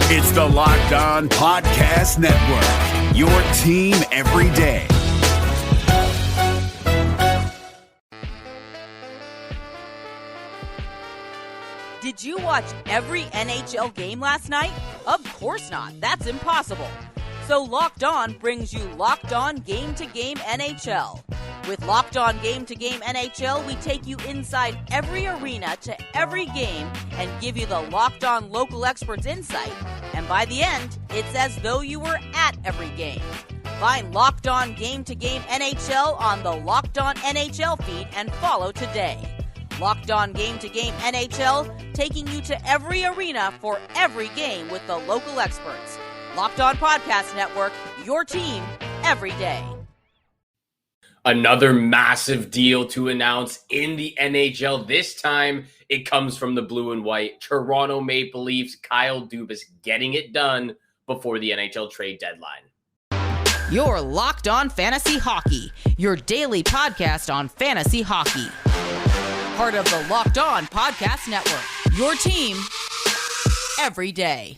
It's the Locked On Podcast Network, your team every day. Did you watch every NHL game last night? Of course not. That's impossible. So Locked On brings you Locked On Game-to-Game NHL. With Locked On Game-to-Game NHL, we take you inside every arena to every game and give you the Locked On local experts insight. And by the end, it's as though you were at every game. Find Locked On Game-to-Game NHL on the Locked On NHL feed and follow today. Locked On Game-to-Game NHL, taking you to every arena for every game with the local experts. Locked On Podcast Network, your team every day. Another massive deal to announce in the NHL. This time, it comes from the blue and white. Toronto Maple Leafs, Kyle Dubas getting it done before the NHL trade deadline. You're Locked On Fantasy Hockey, your daily podcast on fantasy hockey. Part of the Locked On Podcast Network, your team every day.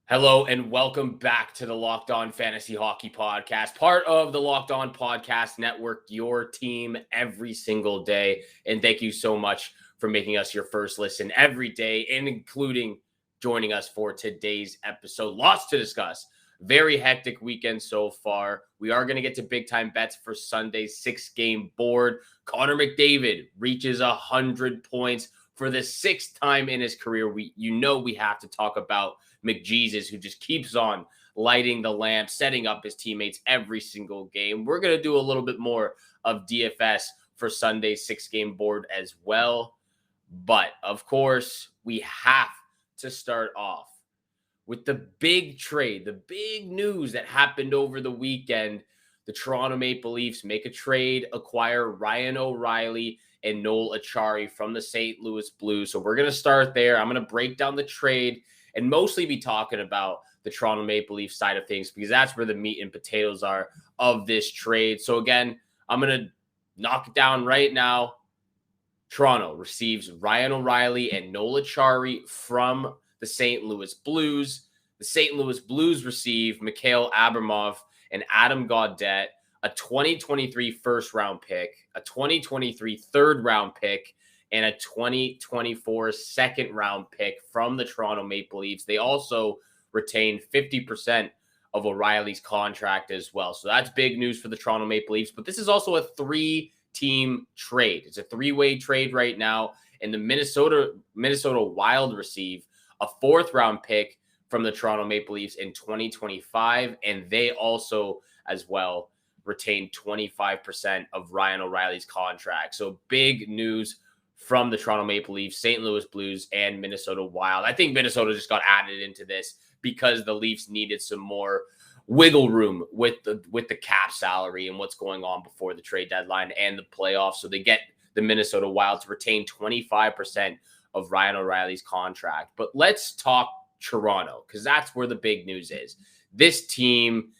Hello and welcome back to the Locked On Fantasy Hockey Podcast, part of the Locked On Podcast Network, your team every single day. And thank you so much for making us your first listen every day, and including joining us for today's episode. Lots to discuss. Very hectic weekend so far. We are going to get to big time bets for Sunday's 6-game board. Connor McDavid reaches 100 points for the sixth time in his career. We have to talk about McJesus, who just keeps on lighting the lamp, setting up his teammates every single game. We're going to do a little bit more of DFS for Sunday's 6-game board as well. But, of course, we have to start off with the big trade, the big news that happened over the weekend. The Toronto Maple Leafs make a trade, acquire Ryan O'Reilly and Noel Acciari from the St. Louis Blues. So we're going to start there. I'm going to break down the trade and mostly be talking about the Toronto Maple Leafs side of things, because that's where the meat and potatoes are of this trade. So again, I'm going to knock it down right now. Toronto receives Ryan O'Reilly and Noel Acciari from the St. Louis Blues. The St. Louis Blues receive Mikhail Abramov and Adam Gaudette, a 2023 first-round pick, a 2023 third-round pick, and a 2024 second-round pick from the Toronto Maple Leafs. They also retained 50% of O'Reilly's contract as well. So that's big news for the Toronto Maple Leafs. But this is also a three-team trade. It's a three-way trade right now. And the Minnesota Wild receive a fourth-round pick from the Toronto Maple Leafs in 2025. And they also, as well, retain 25% of Ryan O'Reilly's contract. So big news from the Toronto Maple Leafs, St. Louis Blues, and Minnesota Wild. I think Minnesota just got added into this because the Leafs needed some more wiggle room with the cap salary and what's going on before the trade deadline and the playoffs. So they get the Minnesota Wild to retain 25% of Ryan O'Reilly's contract. But let's talk Toronto, because that's where the big news is. This team,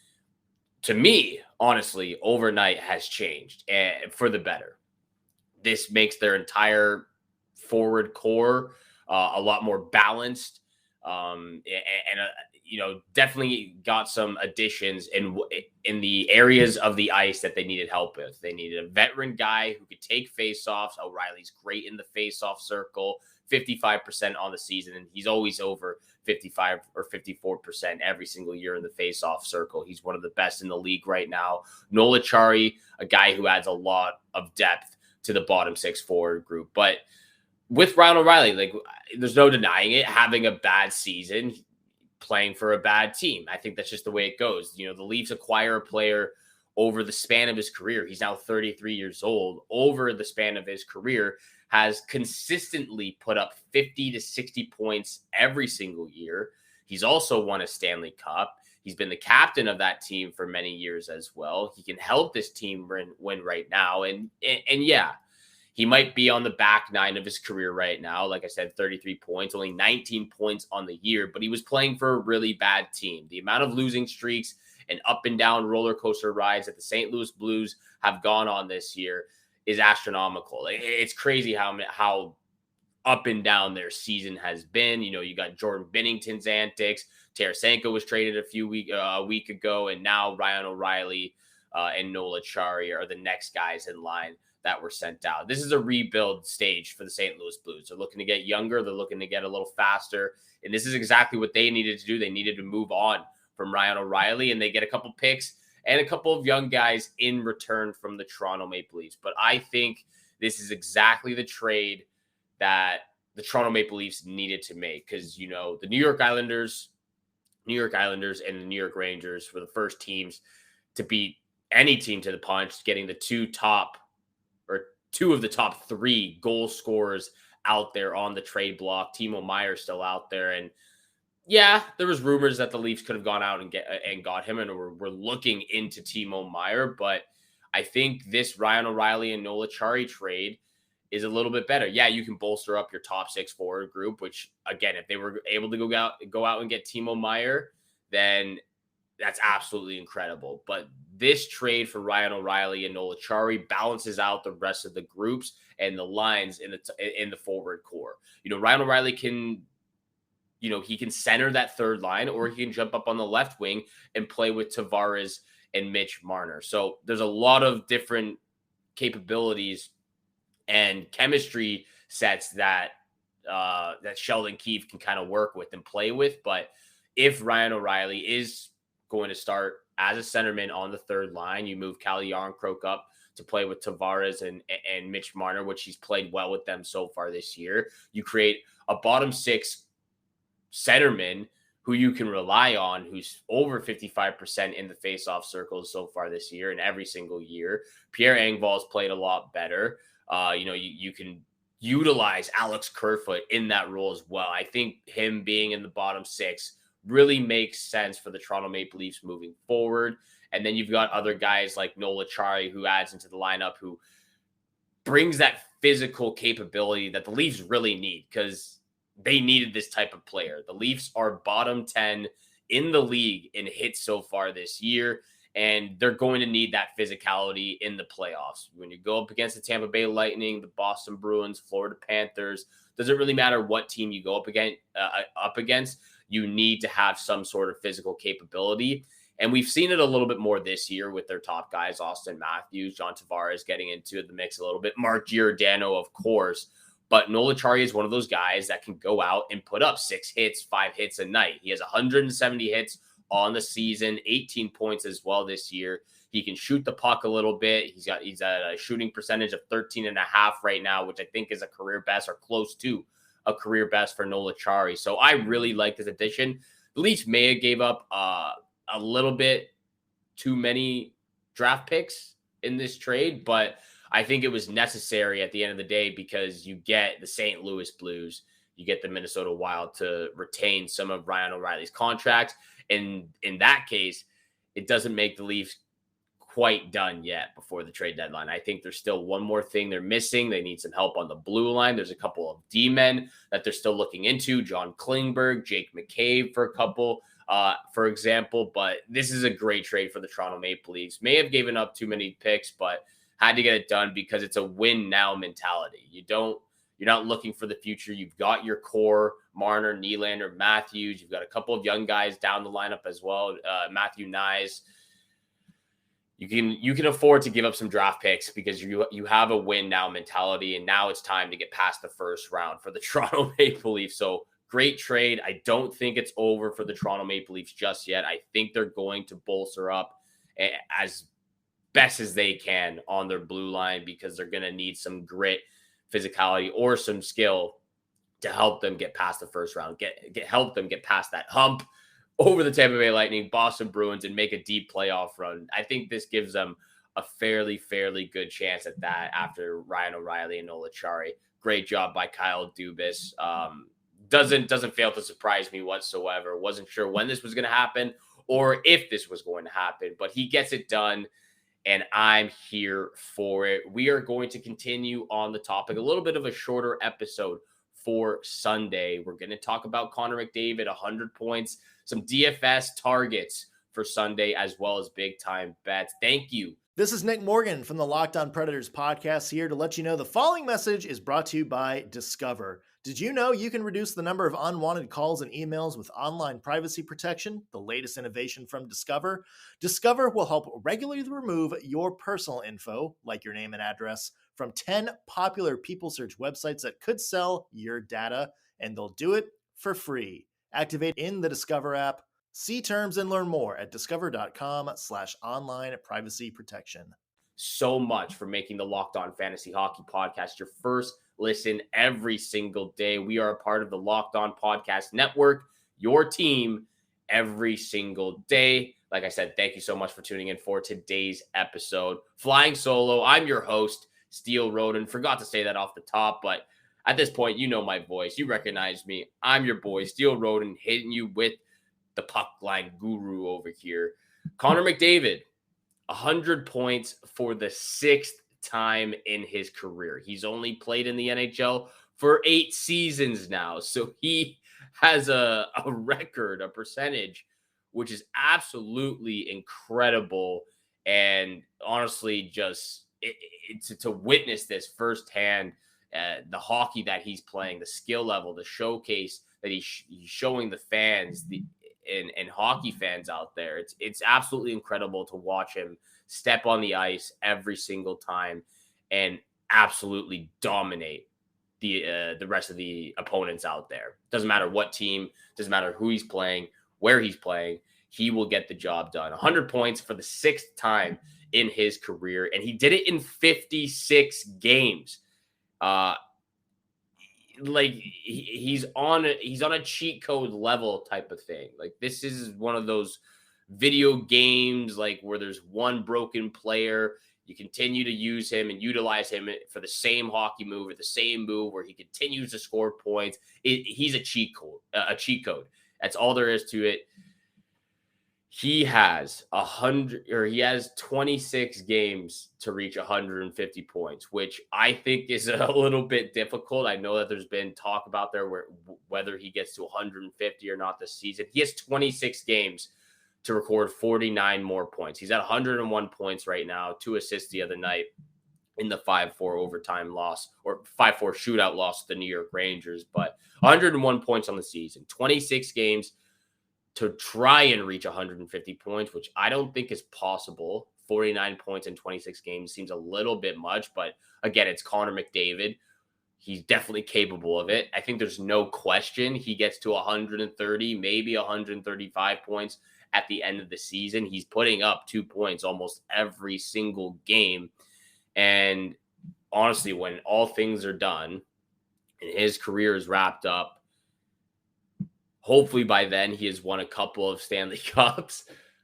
to me, honestly, overnight has changed for the better. This makes their entire forward core a lot more balanced, definitely got some additions in the areas of the ice that they needed help with. They needed a veteran guy who could take faceoffs. O'Reilly's great in the faceoff circle, 55% on the season, and he's always over 55 or 54% every single year in the faceoff circle. He's one of the best in the league right now. Noel Acciari, a guy who adds a lot of depth to the bottom six forward group. But with Ryan O'Reilly, there's no denying it, having a bad season, playing for a bad team. I think that's just the way it goes. The Leafs acquire a player over the span of his career. He's now 33 years old. Over the span of his career, has consistently put up 50 to 60 points every single year. He's also won a Stanley Cup. He's been the captain of that team for many years as well. He can help this team win right now. And yeah, he might be on the back nine of his career right now. Like I said, 33 points, only 19 points on the year, but he was playing for a really bad team. The amount of losing streaks and up and down roller coaster rides that the St. Louis Blues have gone on this year is astronomical. It's crazy how up and down their season has been. You got Jordan Binnington's antics. Tarasenko was traded a week ago, and now Ryan O'Reilly and Noel Acciari are the next guys in line that were sent out. This is a rebuild stage for the St. Louis Blues. They're looking to get younger. They're looking to get a little faster. And this is exactly what they needed to do. They needed to move on from Ryan O'Reilly, and they get a couple picks and a couple of young guys in return from the Toronto Maple Leafs. But I think this is exactly the trade that the Toronto Maple Leafs needed to make, because, the New York Islanders and the New York Rangers were the first teams to beat any team to the punch, getting the two of the top three goal scorers out there on the trade block. Timo Meier still out there. And yeah, there was rumors that the Leafs could have gone out and got him, and we're looking into Timo Meier. But I think this Ryan O'Reilly and Noel Acciari trade is a little bit better. Yeah, you can bolster up your top six forward group, which, again, if they were able to go out and get Timo Meier, then that's absolutely incredible. But this trade for Ryan O'Reilly and Noel Acciari balances out the rest of the groups and the lines in the forward core. Ryan O'Reilly can, he can center that third line, or he can jump up on the left wing and play with Tavares and Mitch Marner. So there's a lot of different capabilities and chemistry sets that Sheldon Keefe can kind of work with and play with. But if Ryan O'Reilly is going to start as a centerman on the third line, you move Calle Jarnkrok up to play with Tavares and Mitch Marner, which he's played well with them so far this year. You create a bottom six centerman who you can rely on, who's over 55% in the faceoff circles so far this year and every single year. Pierre Engvall's played a lot better. You can utilize Alex Kerfoot in that role as well. I think him being in the bottom six really makes sense for the Toronto Maple Leafs moving forward. And then you've got other guys like Noel Acciari, who adds into the lineup, who brings that physical capability that the Leafs really need, because they needed this type of player. The Leafs are bottom 10 in the league in hits so far this year, and they're going to need that physicality in the playoffs. When you go up against the Tampa Bay Lightning, the Boston Bruins, Florida Panthers, doesn't really matter what team you go up against, you need to have some sort of physical capability. And we've seen it a little bit more this year with their top guys, Austin Matthews, John Tavares getting into the mix a little bit, Mark Giordano, of course. But Noel Acciari is one of those guys that can go out and put up 5 hits a night. He has 170 hits on the season, 18 points as well this year. He can shoot the puck a little bit. He's at a shooting percentage of 13.5 right now, which I think is a career best, or close to a career best for Noel Acciari. So I really like this addition. The Leafs may have gave up a little bit too many draft picks in this trade, but I think it was necessary at the end of the day, because you get the St. Louis Blues, you get the Minnesota Wild to retain some of Ryan O'Reilly's contract. And in that case, it doesn't make the Leafs quite done yet before the trade deadline. I think there's still one more thing they're missing. They need some help on the blue line. There's a couple of D-men that they're still looking into, John Klingberg, Jake McCabe for a couple, for example. But this is a great trade for the Toronto Maple Leafs. May have given up too many picks, but had to get it done because it's a win now mentality. You're not looking for the future. You've got your core, Marner, Nylander, Matthews. You've got a couple of young guys down the lineup as well. Matthew Nyes. You can afford to give up some draft picks because you have a win now mentality, and now it's time to get past the first round for the Toronto Maple Leafs. So great trade. I don't think it's over for the Toronto Maple Leafs just yet. I think they're going to bolster up as best as they can on their blue line, because they're going to need some grit, physicality, or some skill to help them get past the first round, help them get past that hump over the Tampa Bay Lightning, Boston Bruins, and make a deep playoff run. I think this gives them a fairly good chance at that after Ryan O'Reilly and Noel Acciari. Great job by Kyle Dubas. Doesn't fail to surprise me whatsoever. Wasn't sure when this was going to happen or if this was going to happen, but he gets it done, and I'm here for it. We are going to continue on the topic, a little bit of a shorter episode for Sunday. We're going to talk about Connor McDavid, 100 points, some DFS targets for Sunday, as well as big time bets. Thank you. This is Nick Morgan from the Locked On Predators podcast here to let you know the following message is brought to you by Discover. Did you know you can reduce the number of unwanted calls and emails with online privacy protection, the latest innovation from Discover? Discover will help regularly remove your personal info, like your name and address, from 10 popular people search websites that could sell your data, and they'll do it for free. Activate in the Discover app. See terms and learn more at discover.com/online privacy protection. So much for making the Locked On Fantasy Hockey Podcast your first listen every single day. We are a part of the Locked On Podcast Network, your team every single day. Like I said, thank you so much for tuning in for today's episode. Flying solo, I'm your host, Steele Roden. Forgot to say that off the top, but at this point, you know my voice. You recognize me. I'm your boy, Steele Roden, hitting you with the puck line guru over here. Connor McDavid, 100 points for the 6th time in his career. He's only played in the NHL for 8 seasons now. So he has a record, a percentage, which is absolutely incredible. And honestly, just to witness this firsthand, the hockey that he's playing, the skill level, the showcase that he's showing the fans, and hockey fans out there. It's absolutely incredible to watch him step on the ice every single time and absolutely dominate the rest of the opponents out there. Doesn't matter what team, doesn't matter who he's playing, where he's playing, he will get the job done. 100 points for the 6th time in his career, and he did it in 56 games. Like he's on a cheat code level type of thing. Like this is one of those video games like where there's one broken player, you continue to use him and utilize him for the same hockey move or the same move where he continues to score points. He's a cheat code. That's all there is to it. He has 26 games to reach 150 points, which I think is a little bit difficult. I know that there's been talk about there whether he gets to 150 or not this season. He has 26 games to record 49 more points. He's at 101 points right now, 2 assists the other night in the 5-4 overtime loss or 5-4 shootout loss to the New York Rangers, but 101 points on the season, 26 games to try and reach 150 points, which I don't think is possible. 49 points in 26 games seems a little bit much, but again, it's Connor McDavid. He's definitely capable of it. I think there's no question he gets to 130, maybe 135 points at the end of the season. He's putting up 2 points almost every single game. And honestly, when all things are done and his career is wrapped up, hopefully by then he has won a couple of Stanley Cups,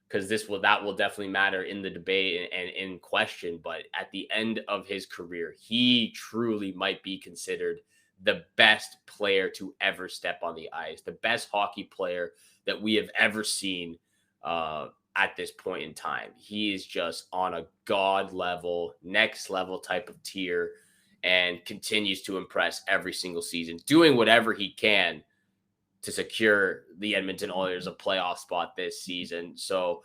because that will definitely matter in the debate and in question. But at the end of his career, he truly might be considered the best player to ever step on the ice, the best hockey player that we have ever seen at this point in time. He is just on a god level, next level type of tier, and continues to impress every single season, doing whatever he can to secure the Edmonton Oilers a playoff spot this season. So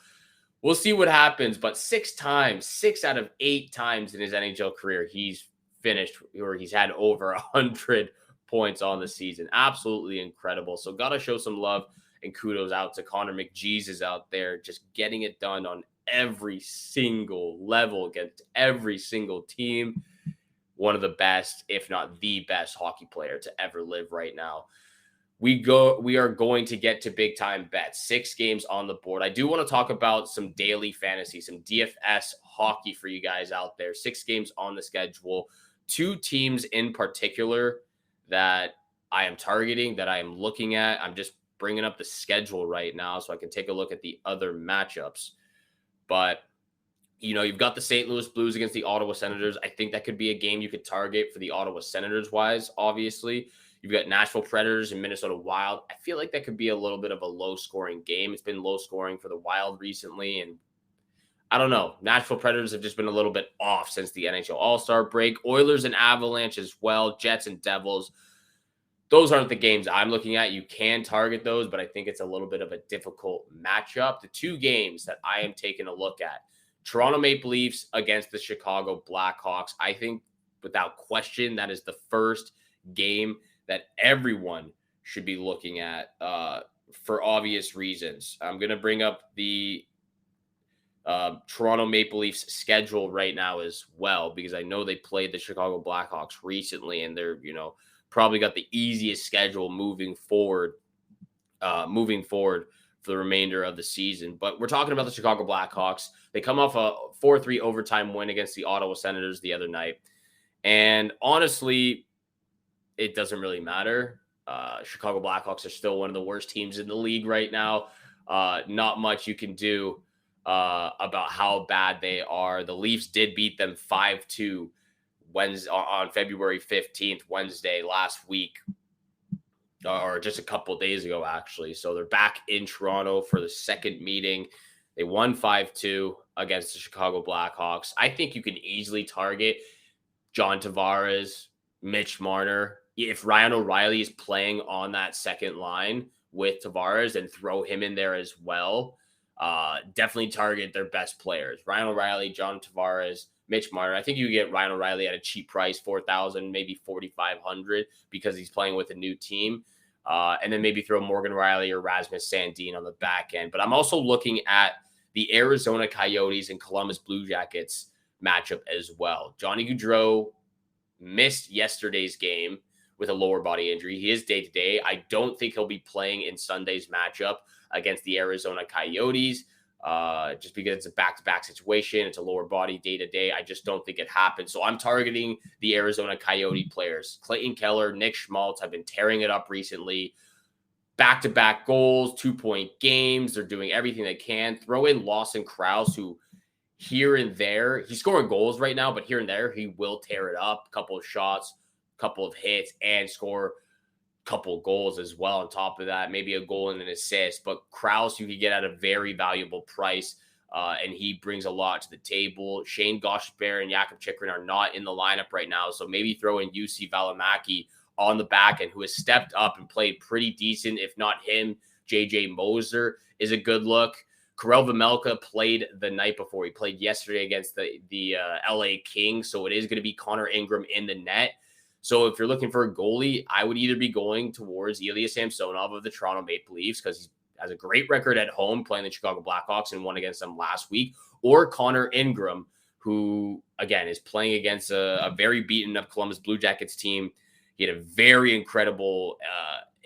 we'll see what happens. But 6 out of 8 times in his NHL career, he's finished or he's had over 100 points on the season. Absolutely incredible. So got to show some love and kudos out to Connor McJesus out there, just getting it done on every single level against every single team. One of the best, if not the best hockey player to ever live right now. We are going to get to big time bets. 6 games on the board. I do want to talk about some daily fantasy, some DFS hockey for you guys out there. 6 games on the schedule. 2 teams in particular that I am targeting, that I am looking at. I'm just bringing up the schedule right now so I can take a look at the other matchups. But, you know, you've got the St. Louis Blues against the Ottawa Senators. I think that could be a game you could target for the Ottawa Senators wise, obviously. You've got Nashville Predators and Minnesota Wild. I feel like that could be a little bit of a low-scoring game. It's been low-scoring for the Wild recently, and I don't know. Nashville Predators have just been a little bit off since the NHL All-Star break. Oilers and Avalanche as well. Jets and Devils. Those aren't the games I'm looking at. You can target those, but I think it's a little bit of a difficult matchup. The 2 games that I am taking a look at, Toronto Maple Leafs against the Chicago Blackhawks. I think without question, that is the first game that everyone should be looking at for obvious reasons. I'm going to bring up the Toronto Maple Leafs schedule right now as well, because I know they played the Chicago Blackhawks recently, and they're, probably got the easiest schedule moving forward for the remainder of the season. But we're talking about the Chicago Blackhawks. They come off a 4-3 overtime win against the Ottawa Senators the other night. And honestly, it doesn't really matter. Chicago Blackhawks are still one of the worst teams in the league right now. Not much you can do about how bad they are. The Leafs did beat them 5-2 Wednesday on February 15th, Wednesday last week, or just a couple days ago, actually. So they're back in Toronto for the second meeting. They won 5-2 against the Chicago Blackhawks. I think you can easily target John Tavares, Mitch Marner. If Ryan O'Reilly is playing on that second line with Tavares, and throw him in there as well, definitely target their best players. Ryan O'Reilly, John Tavares, Mitch Marner. I think you get Ryan O'Reilly at a cheap price, $4,000, maybe $4,500, because he's playing with a new team. And then maybe throw Morgan Riley or Rasmus Sandin on the back end. But I'm also looking at the Arizona Coyotes and Columbus Blue Jackets matchup as well. Johnny Gaudreau missed yesterday's game with a lower body injury. He is day-to-day. I don't think he'll be playing in Sunday's matchup against the Arizona Coyotes, just because it's a back-to-back situation. It's a lower body day-to-day. I just don't think it happens. So I'm targeting the Arizona Coyote players. Clayton Keller, Nick Schmaltz have been tearing it up recently. Back-to-back goals, 2-point games. They're doing everything they can. Throw in Lawson Krause, who here and there, he's scoring goals right now, but here and there, he will tear it up. A couple of shots, a couple of hits, and score couple goals as well. On top of that, maybe a goal and an assist. But Krause, you could get at a very valuable price, and he brings a lot to the table. Shane Gostisbehere and Jakob Chychrun are not in the lineup right now, so maybe throw in UC Valimaki on the back end, who has stepped up and played pretty decent. If not him, JJ Moser is a good look. Karel Vejmelka played the night before. He played yesterday against the LA Kings, so it is going to be Connor Ingram in the net. So if you're looking for a goalie, I would either be going towards Ilya Samsonov of the Toronto Maple Leafs, because he has a great record at home playing the Chicago Blackhawks and won against them last week, or Connor Ingram, who, again, is playing against a very beaten-up Columbus Blue Jackets team. He had a very incredible,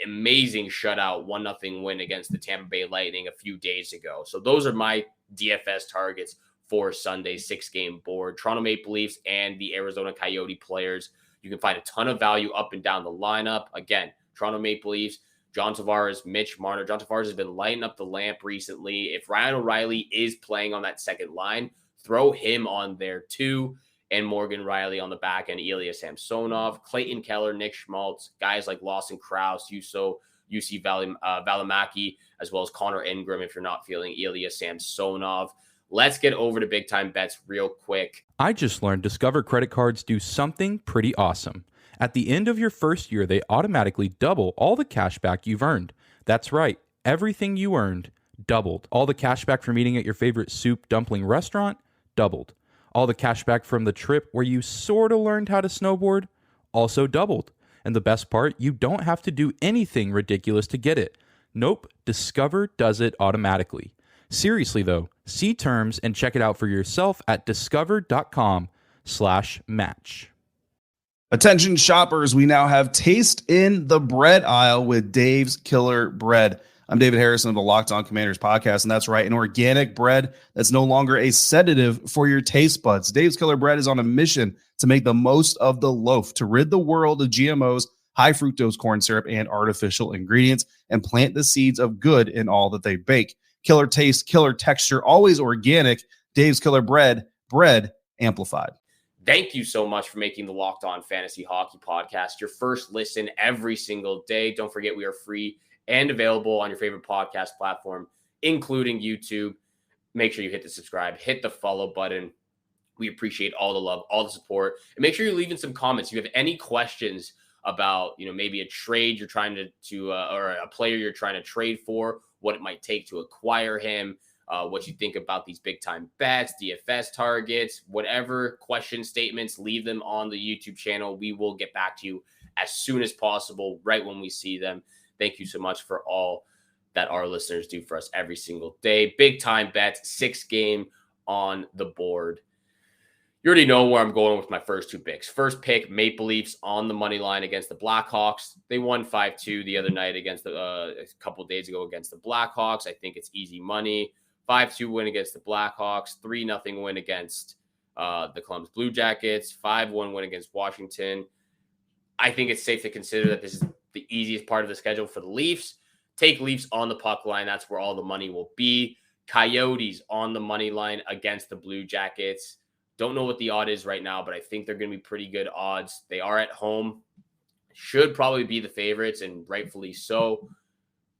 amazing shutout, 1-0 win against the Tampa Bay Lightning a few days ago. So those are my DFS targets for Sunday's 6-game board. Toronto Maple Leafs and the Arizona Coyote players. You can find a ton of value up and down the lineup. Again, Toronto Maple Leafs, John Tavares, Mitch Marner. John Tavares has been lighting up the lamp recently. If Ryan O'Reilly is playing on that second line, throw him on there too. And Morgan Riley on the back end, Ilya Samsonov, Clayton Keller, Nick Schmaltz, guys like Lawson Krause, UC Valimaki, as well as Connor Ingram if you're not feeling Ilya Samsonov. Let's get over to big time bets real quick. I just learned Discover credit cards do something pretty awesome. At the end of your first year, they automatically double all the cash back you've earned. That's right, everything you earned doubled. All the cash back from eating at your favorite soup dumpling restaurant doubled. All the cash back from the trip where you sort of learned how to snowboard also doubled. And the best part, you don't have to do anything ridiculous to get it. Nope, Discover does it automatically. Seriously though, see terms and check it out for yourself at discover.com/match. Attention shoppers, we now have Taste in the Bread aisle with Dave's Killer Bread. I'm David Harrison of the Locked On Commanders podcast, and that's right, an organic bread that's no longer a sedative for your taste buds. Dave's Killer Bread is on a mission to make the most of the loaf, to rid the world of GMOs, high fructose corn syrup, and artificial ingredients, and plant the seeds of good in all that they bake. Killer taste, killer texture, always organic. Dave's Killer Bread, bread amplified. Thank you so much for making the Locked On Fantasy Hockey Podcast your first listen every single day. Don't forget, we are free and available on your favorite podcast platform, including YouTube. Make sure you hit the subscribe, hit the follow button. We appreciate all the love, all the support. And make sure you leave in some comments. If you have any questions about, maybe a trade you're trying to or a player you're trying to trade for, what it might take to acquire him, what you think about these big time bets, DFS targets, whatever question statements, leave them on the YouTube channel. We will get back to you as soon as possible, right when we see them. Thank you so much for all that our listeners do for us every single day. Big time bets, 6 game on the board. You already know where I'm going with my first 2 picks. First pick, Maple Leafs on the money line against the Blackhawks. They won 5-2 the other night against a couple of days ago against the Blackhawks. I think it's easy money. 5-2 win against the Blackhawks, 3-0 win against the Columbus Blue Jackets, 5-1 win against Washington. I think it's safe to consider that this is the easiest part of the schedule for the Leafs. Take Leafs on the puck line. That's where all the money will be. Coyotes on the money line against the Blue Jackets. Don't know what the odd is right now, but I think they're going to be pretty good odds. They are at home. Should probably be the favorites, and rightfully so.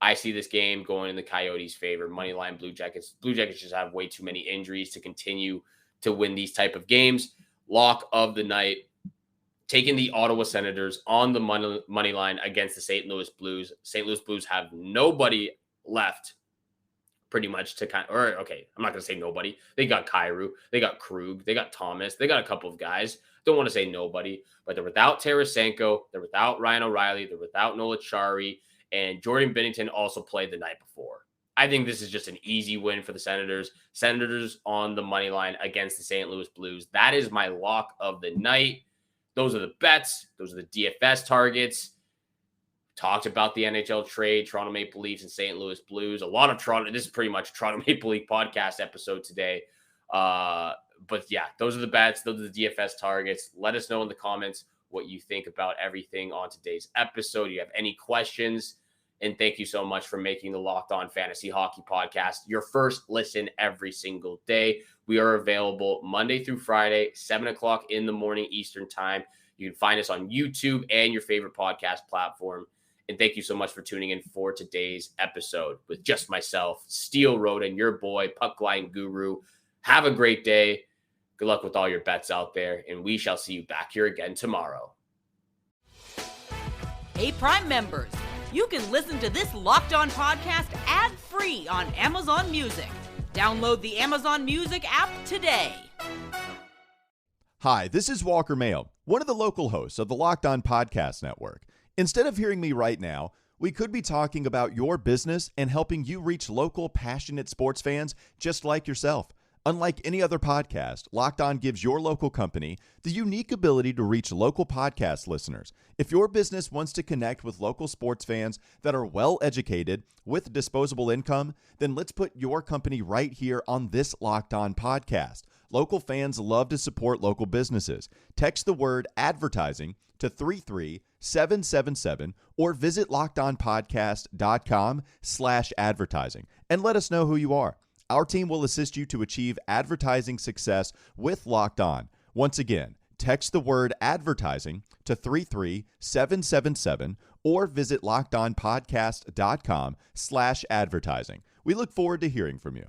I see this game going in the Coyotes' favor. Money line Blue Jackets. Blue Jackets just have way too many injuries to continue to win these type of games. Lock of the night. Taking the Ottawa Senators on the money line against the St. Louis Blues. St. Louis Blues have nobody left pretty much to I'm not going to say nobody. They got Kyrou. They got Krug. They got Thomas. They got a couple of guys. Don't want to say nobody, but they're without Tarasenko. They're without Ryan O'Reilly. They're without Noel Acciari. And Jordan Binnington also played the night before. I think this is just an easy win for the Senators. Senators on the money line against the St. Louis Blues. That is my lock of the night. Those are the bets. Those are the DFS targets. Talked about the NHL trade, Toronto Maple Leafs and St. Louis Blues. A lot of Toronto. This is pretty much a Toronto Maple Leaf podcast episode today. But yeah, those are the bets. Those are the DFS targets. Let us know in the comments what you think about everything on today's episode. Do you have any questions? And thank you so much for making the Locked On Fantasy Hockey Podcast your first listen every single day. We are available Monday through Friday, 7 o'clock in the morning Eastern time. You can find us on YouTube and your favorite podcast platform. And thank you so much for tuning in for today's episode with just myself, Steel Roden, your boy, Puck Line Guru. Have a great day. Good luck with all your bets out there, and we shall see you back here again tomorrow. Hey, Prime members, you can listen to this Locked On podcast ad-free on Amazon Music. Download the Amazon Music app today. Hi, this is Walker Mayo, one of the local hosts of the Locked On Podcast Network. Instead of hearing me right now, we could be talking about your business and helping you reach local, passionate sports fans just like yourself. Unlike any other podcast, Locked On gives your local company the unique ability to reach local podcast listeners. If your business wants to connect with local sports fans that are well-educated with disposable income, then let's put your company right here on this Locked On podcast. Local fans love to support local businesses. Text the word advertising to 33777 or visit lockedonpodcast.com/advertising and let us know who you are. Our team will assist you to achieve advertising success with Locked On. Once again, text the word advertising to 33777 or visit lockedonpodcast.com/advertising. We look forward to hearing from you.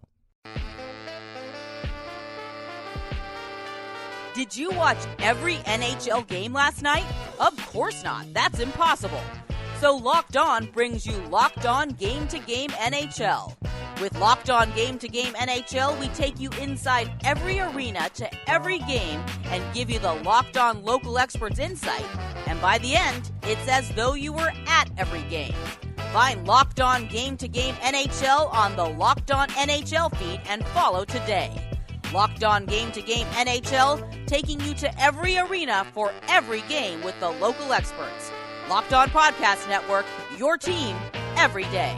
Did you watch every NHL game last night? Of course not. That's impossible. So Locked On brings you Locked On Game to Game NHL. With Locked On Game to Game NHL, we take you inside every arena to every game and give you the Locked On local experts insight. And by the end, it's as though you were at every game. Find Locked On Game to Game NHL on the Locked On NHL feed and follow today. Locked On Game to Game NHL, taking you to every arena for every game with the local experts. Locked On Podcast Network, your team every day.